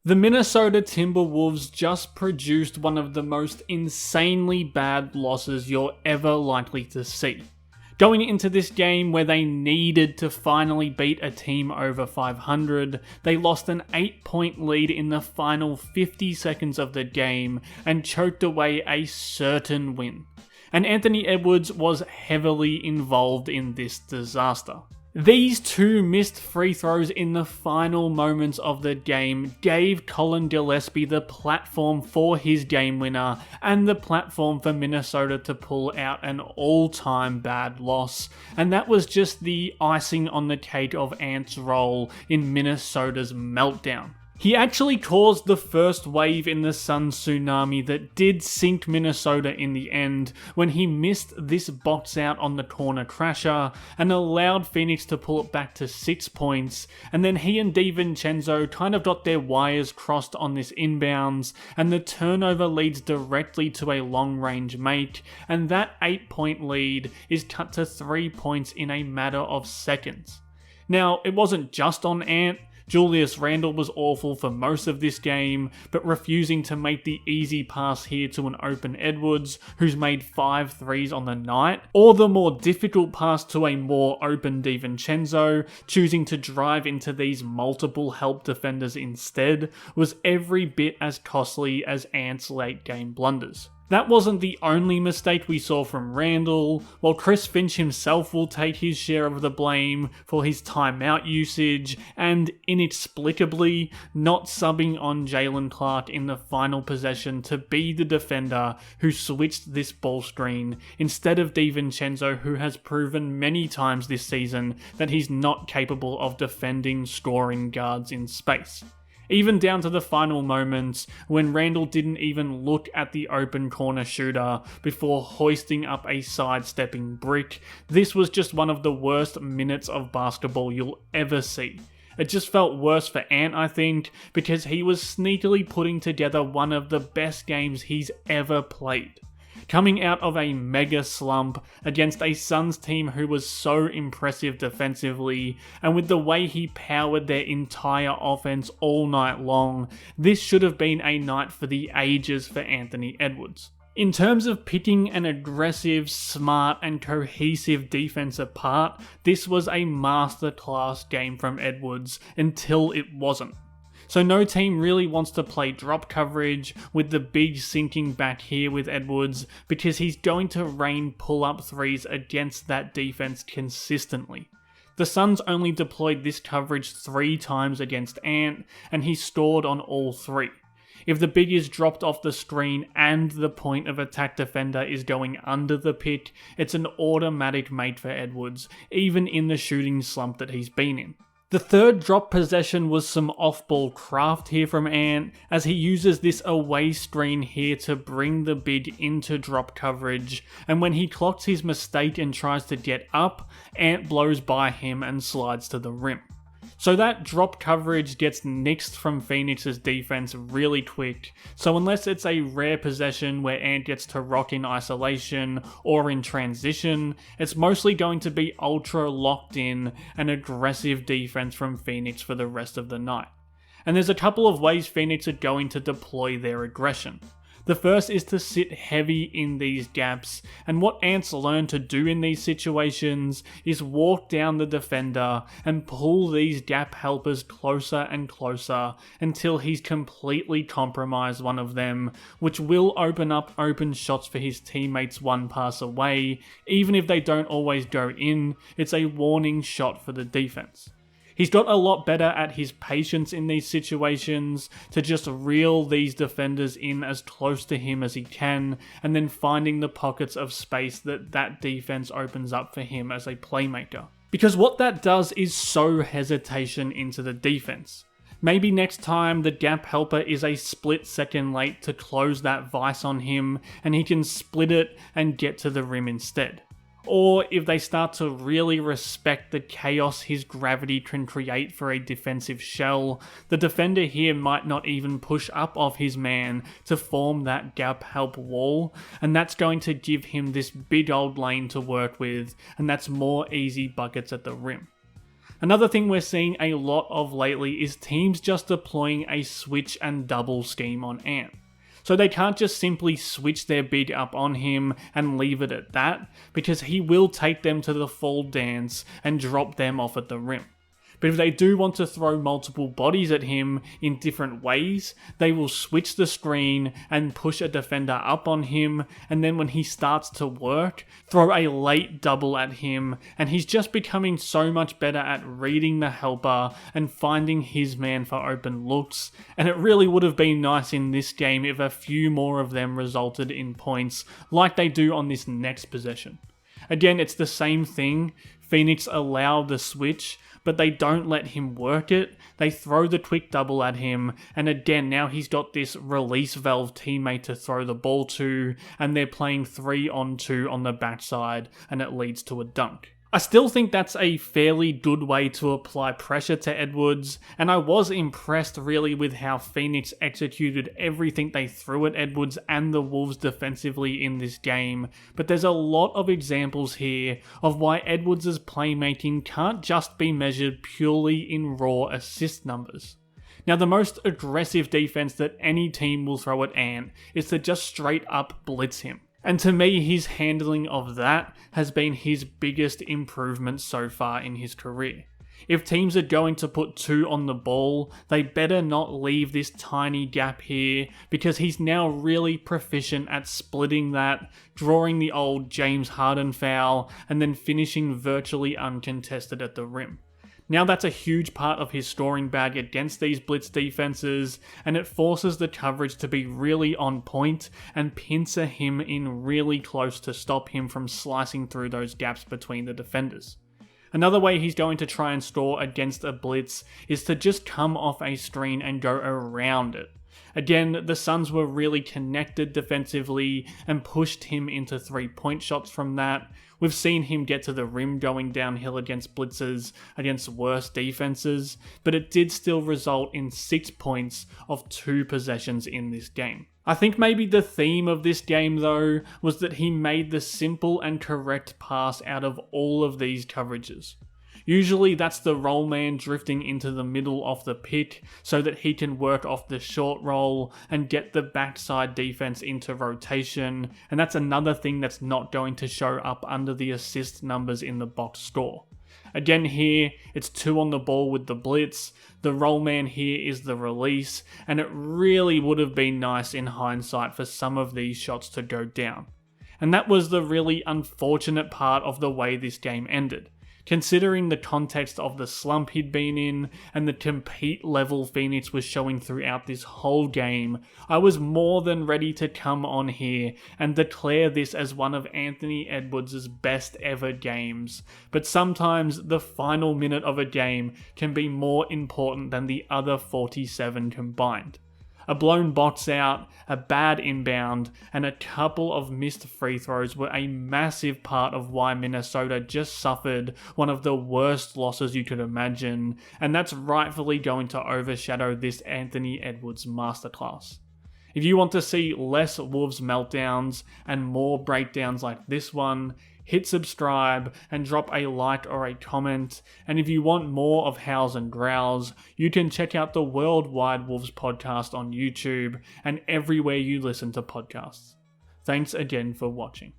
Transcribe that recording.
The Minnesota Timberwolves just produced one of the most insanely bad losses you're ever likely to see. Going into this game where they needed to finally beat a team over 500, they lost an 8-point lead in the final 50 seconds of the game and choked away a certain win. And Anthony Edwards was heavily involved in this disaster. These two missed free throws in the final moments of the game gave Colin Gillespie the platform for his game winner and the platform for Minnesota to pull out an all-time bad loss, and that was just the icing on the cake of Ant's role in Minnesota's meltdown. He actually caused the first wave in the Suns tsunami that did sink Minnesota in the end when he missed this box out on the corner crasher and allowed Phoenix to pull it back to 6 points, and then he and DiVincenzo kind of got their wires crossed on this inbounds, and the turnover leads directly to a long range make, and that 8-point lead is cut to 3 points in a matter of seconds. Now, it wasn't just on Ant. Julius Randle was awful for most of this game, but refusing to make the easy pass here to an open Edwards, who's made 5 threes on the night, or the more difficult pass to a more open DiVincenzo, choosing to drive into these multiple help defenders instead, was every bit as costly as Ant's late game blunders. That wasn't the only mistake we saw from Randle. While Chris Finch himself will take his share of the blame for his timeout usage and inexplicably not subbing on Jalen Clark in the final possession to be the defender who switched this ball screen instead of DiVincenzo, who has proven many times this season that he's not capable of defending scoring guards in space. Even down to the final moments when Randle didn't even look at the open corner shooter before hoisting up a sidestepping brick. This was just one of the worst minutes of basketball you'll ever see. It just felt worse for Ant, I think, because he was sneakily putting together one of the best games he's ever played. Coming out of a mega slump against a Suns team who was so impressive defensively, and with the way he powered their entire offense all night long, this should have been a night for the ages for Anthony Edwards. In terms of picking an aggressive, smart, and cohesive defense apart, this was a masterclass game from Edwards until it wasn't. So no team really wants to play drop coverage with the big sinking back here with Edwards because he's going to rain pull-up threes against that defense consistently. The Suns only deployed this coverage 3 times against Ant, and he scored on all 3. If the big is dropped off the screen and the point of attack defender is going under the pick, it's an automatic mate for Edwards, even in the shooting slump that he's been in. The third drop possession was some off-ball craft here from Ant, as he uses this away screen here to bring the big into drop coverage, and when he clocks his mistake and tries to get up, Ant blows by him and slides to the rim. So that drop coverage gets nixed from Phoenix's defense really quick, so unless it's a rare possession where Ant gets to rock in isolation or in transition, it's mostly going to be ultra locked in and aggressive defense from Phoenix for the rest of the night. And there's a couple of ways Phoenix are going to deploy their aggression. The first is to sit heavy in these gaps, and what Ant's learned to do in these situations is walk down the defender and pull these gap helpers closer and closer until he's completely compromised one of them, which will open up open shots for his teammates one pass away. Even if they don't always go in, it's a warning shot for the defense. He's got a lot better at his patience in these situations to just reel these defenders in as close to him as he can, and then finding the pockets of space that defense opens up for him as a playmaker. Because what that does is sow hesitation into the defense. Maybe next time the gap helper is a split second late to close that vice on him, and he can split it and get to the rim instead. Or if they start to really respect the chaos his gravity can create for a defensive shell, the defender here might not even push up off his man to form that gap help wall, and that's going to give him this big old lane to work with, and that's more easy buckets at the rim. Another thing we're seeing a lot of lately is teams just deploying a switch and double scheme on Ant. So they can't just simply switch their big up on him and leave it at that, because he will take them to the full dance and drop them off at the rim. But if they do want to throw multiple bodies at him in different ways, they will switch the screen and push a defender up on him, and then when he starts to work, throw a late double at him, and he's just becoming so much better at reading the helper and finding his man for open looks, and it really would have been nice in this game if a few more of them resulted in points like they do on this next possession. Again, it's the same thing. Phoenix allow the switch, but they don't let him work it. They throw the quick double at him, and again, now he's got this release valve teammate to throw the ball to, and they're playing 3-on-2 on the backside, and it leads to a dunk. I still think that's a fairly good way to apply pressure to Edwards, and I was impressed really with how Phoenix executed everything they threw at Edwards and the Wolves defensively in this game, but there's a lot of examples here of why Edwards' playmaking can't just be measured purely in raw assist numbers. Now, the most aggressive defense that any team will throw at Ant is to just straight up blitz him. And to me, his handling of that has been his biggest improvement so far in his career. If teams are going to put 2 on the ball, they better not leave this tiny gap here, because he's now really proficient at splitting that, drawing the old James Harden foul, and then finishing virtually uncontested at the rim. Now that's a huge part of his scoring bag against these blitz defenses, and it forces the coverage to be really on point and pincer him in really close to stop him from slicing through those gaps between the defenders. Another way he's going to try and score against a blitz is to just come off a screen and go around it. Again, the Suns were really connected defensively and pushed him into 3-point shots from that. We've seen him get to the rim going downhill against blitzers, against worse defenses, but it did still result in 6 points of 2 possessions in this game. I think maybe the theme of this game though was that he made the simple and correct pass out of all of these coverages. Usually that's the roll man drifting into the middle of the pick so that he can work off the short roll and get the backside defense into rotation, and that's another thing that's not going to show up under the assist numbers in the box score. Again here, it's 2 on the ball with the blitz, the roll man here is the release, and it really would have been nice in hindsight for some of these shots to go down. And that was the really unfortunate part of the way this game ended. Considering the context of the slump he'd been in and the compete level Phoenix was showing throughout this whole game, I was more than ready to come on here and declare this as one of Anthony Edwards' best ever games. But sometimes the final minute of a game can be more important than the other 47 combined. A blown box out, a bad inbound, and a couple of missed free throws were a massive part of why Minnesota just suffered one of the worst losses you could imagine, and that's rightfully going to overshadow this Anthony Edwards masterclass. If you want to see less Wolves meltdowns and more breakdowns like this one, hit subscribe and drop a like or a comment, and if you want more of Howls and Growls, you can check out the Worldwide Wolves podcast on YouTube and everywhere you listen to podcasts. Thanks again for watching.